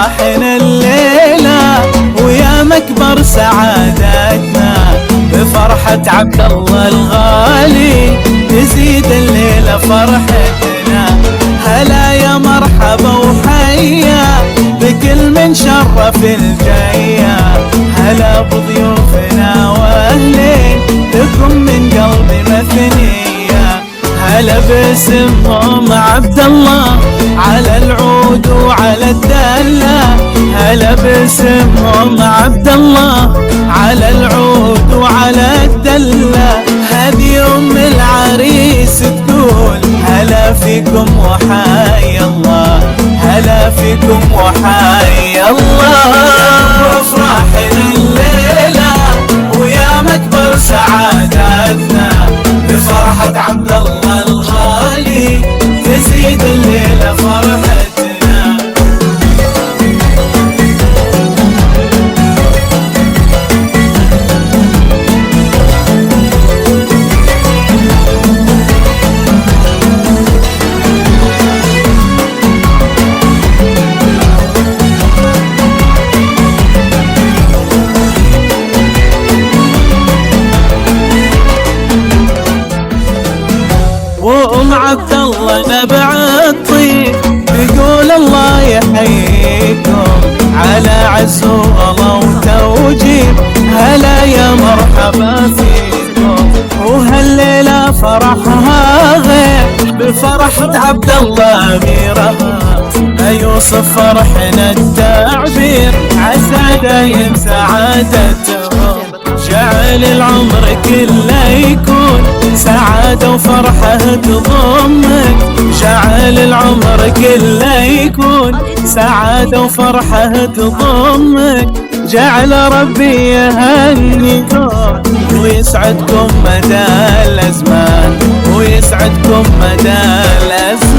افراحنا الليله ويا مكبر سعادتنا، بفرحة عبد الله الغالي تزيد الليله فرحتنا. هلا يا مرحبا وحيا بكل من شرف الجيا، هلا بضيوفنا واهلين لكم من قلبي مثنيه. هلا باسمهم عبد الله على العود وعلى الدله، هلا باسمهم عبد الله على العود وعلى الدله. هذه ام العريس تقول هلا فيكم وحيا الله، هلا فيكم وحيا الله. بافراحنا الليله ويا مكبر سعادتنا، بفرحة عبد الله الغالي تزيد الليله فرحتنا. وام عبد الله نبع الطيب يقول الله يحييكم على عز وغلا وتوجيب، هلا يا مرحبا فيكم. وهالليله فرحها غير بفرحة عبد الله اميرها، يوصف فرحنا التعبير عسى دايم سعادتهم. جعل العمر كله يكون سعادة وفرحة تضمك، جعل العمر كله يكون سعادة وفرحة تضمك. جعل ربي يهنيكم ويسعدكم مدى الأزمان، ويسعدكم مدى الأزمان.